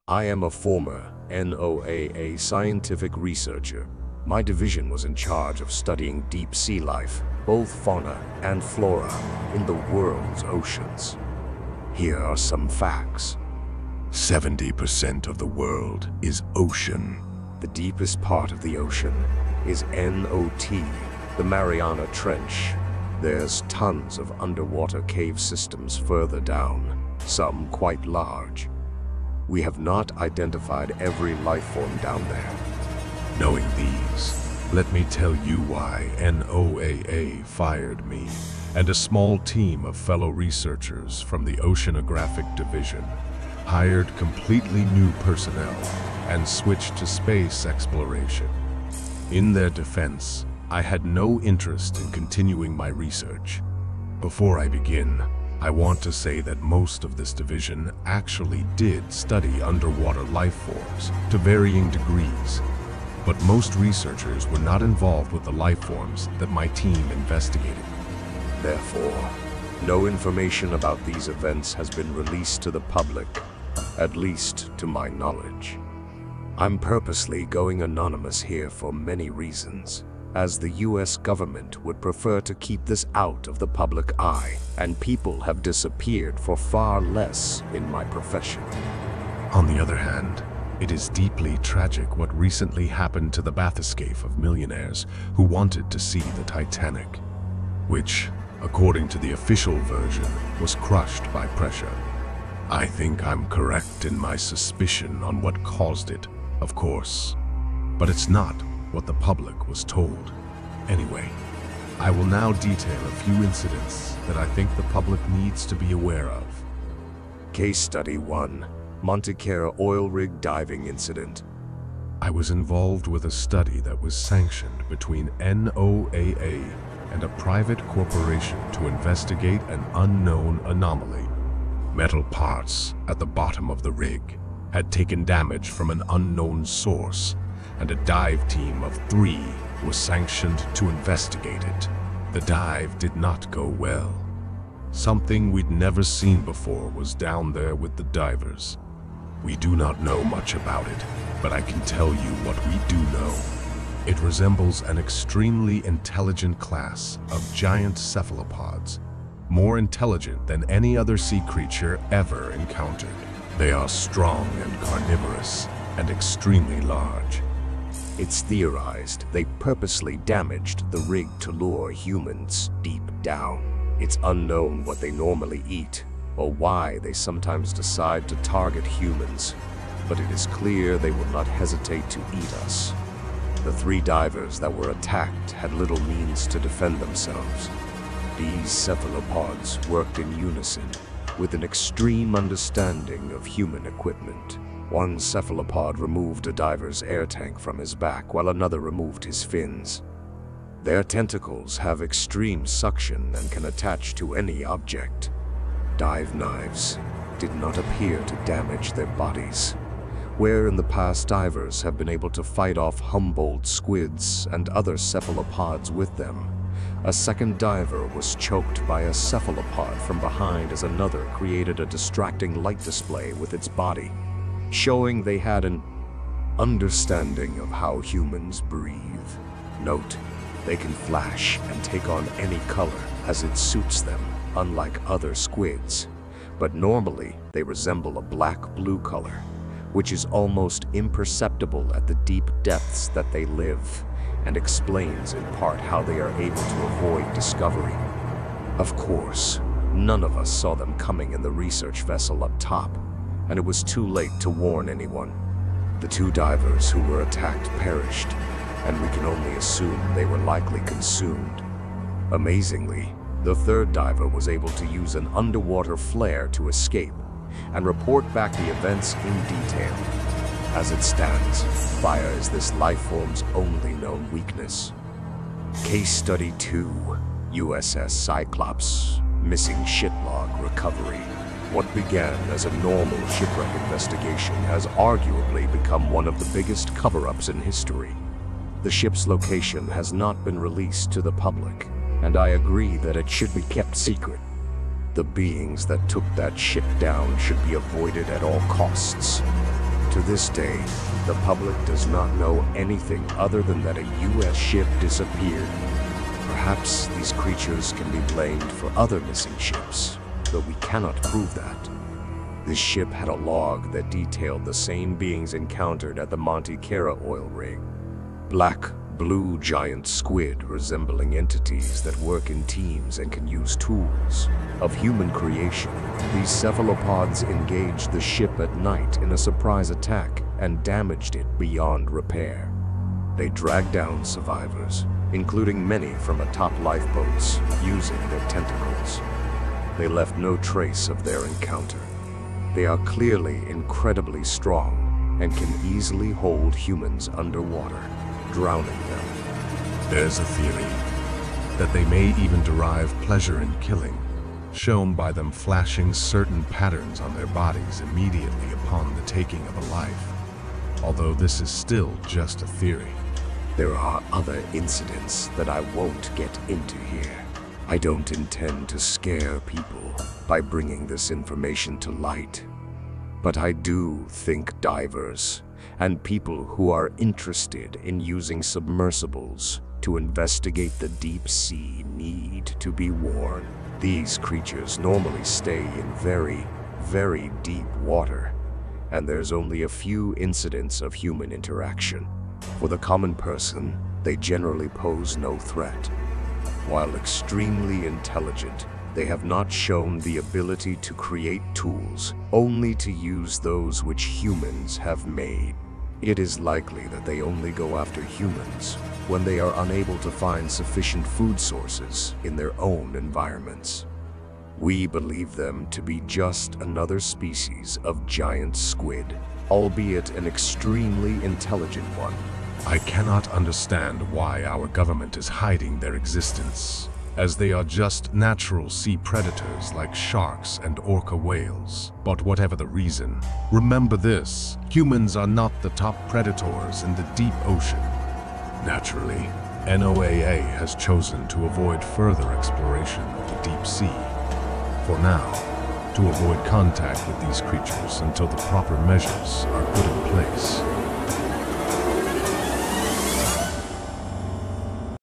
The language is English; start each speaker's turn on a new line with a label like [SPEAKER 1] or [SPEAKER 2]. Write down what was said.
[SPEAKER 1] I am a former NOAA scientific researcher. My division was in charge of studying deep sea life, both fauna and flora, in the world's oceans. Here are some facts.
[SPEAKER 2] 70% of the world is ocean.
[SPEAKER 1] The deepest part of the ocean is NOT, the Mariana Trench. There's tons of underwater cave systems further down, some quite large. We have not identified every life form down there.
[SPEAKER 2] Knowing these, let me tell you why NOAA fired me and a small team of fellow researchers from the Oceanographic Division, hired completely new personnel and switched to space exploration. In their defense, I had no interest in continuing my research. Before I begin, I want to say that most of this division actually did study underwater life forms to varying degrees, but most researchers were not involved with the life forms that my team investigated.
[SPEAKER 1] Therefore, no information about these events has been released to the public, at least to my knowledge. I'm purposely going anonymous here for many reasons, as the US government would prefer to keep this out of the public eye, and people have disappeared for far less in my profession.
[SPEAKER 2] On the other hand, it is deeply tragic what recently happened to the bathyscaphe of millionaires who wanted to see the Titanic, which, according to the official version, was crushed by pressure. I think I'm correct in my suspicion on what caused it, of course, but it's not what the public was told. Anyway, I will now detail a few incidents that I think the public needs to be aware of.
[SPEAKER 1] Case Study 1. Monte Carlo Oil Rig Diving Incident.
[SPEAKER 2] I was involved with a study that was sanctioned between NOAA and a private corporation to investigate an unknown anomaly. Metal parts at the bottom of the rig had taken damage from an unknown source, and a dive team of 3 was sanctioned to investigate it. The dive did not go well. Something we'd never seen before was down there with the divers. We do not know much about it, but I can tell you what we do know. It resembles an extremely intelligent class of giant cephalopods, more intelligent than any other sea creature ever encountered. They are strong and carnivorous, and extremely large.
[SPEAKER 1] It's theorized they purposely damaged the rig to lure humans deep down. It's unknown what they normally eat, or why they sometimes decide to target humans, but it is clear they will not hesitate to eat us. The 3 divers that were attacked had little means to defend themselves. These cephalopods worked in unison, with an extreme understanding of human equipment. One cephalopod removed a diver's air tank from his back, while another removed his fins. Their tentacles have extreme suction and can attach to any object. Dive knives did not appear to damage their bodies, where in the past divers have been able to fight off Humboldt squids and other cephalopods with them. A second diver was choked by a cephalopod from behind as another created a distracting light display with its body, showing they had an understanding of how humans breathe. Note, they can flash and take on any color as it suits them, unlike other squids, but normally they resemble a black-blue color, which is almost imperceptible at the deep depths that they live, and explains in part how they are able to avoid discovery. Of course, none of us saw them coming in the research vessel up top, and it was too late to warn anyone. The 2 divers who were attacked perished, and we can only assume they were likely consumed. Amazingly, the 3rd diver was able to use an underwater flare to escape and report back the events in detail. As it stands, fire is this life form's only known weakness. Case Study 2. USS Cyclops Missing Ship Log Recovery. What began as a normal shipwreck investigation has arguably become one of the biggest cover-ups in history. The ship's location has not been released to the public, and I agree that it should be kept secret. The beings that took that ship down should be avoided at all costs. To this day, the public does not know anything other than that a U.S. ship disappeared. Perhaps these creatures can be blamed for other missing ships, though we cannot prove that. This ship had a log that detailed the same beings encountered at the Monte Carlo oil rig. Black, blue giant squid resembling entities that work in teams and can use tools. Of human creation, these cephalopods engaged the ship at night in a surprise attack and damaged it beyond repair. They dragged down survivors, including many from atop lifeboats, using their tentacles. They left no trace of their encounter. They are clearly incredibly strong and can easily hold humans underwater, drowning them.
[SPEAKER 2] There's a theory that they may even derive pleasure in killing, shown by them flashing certain patterns on their bodies immediately upon the taking of a life, although this is still just a theory.
[SPEAKER 1] There are other incidents that I won't get into here. I don't intend to scare people by bringing this information to light, but I do think divers and people who are interested in using submersibles to investigate the deep sea need to be warned. These creatures normally stay in very, very deep water, and there's only a few incidents of human interaction. For the common person, they generally pose no threat. While extremely intelligent, they have not shown the ability to create tools, only to use those which humans have made. It is likely that they only go after humans when they are unable to find sufficient food sources in their own environments. We believe them to be just another species of giant squid, albeit an extremely intelligent one.
[SPEAKER 2] I cannot understand why our government is hiding their existence, as they are just natural sea predators like sharks and orca whales. But whatever the reason, remember this: humans are not the top predators in the deep ocean. Naturally, NOAA has chosen to avoid further exploration of the deep sea, for now, to avoid contact with these creatures until the proper measures are put in place.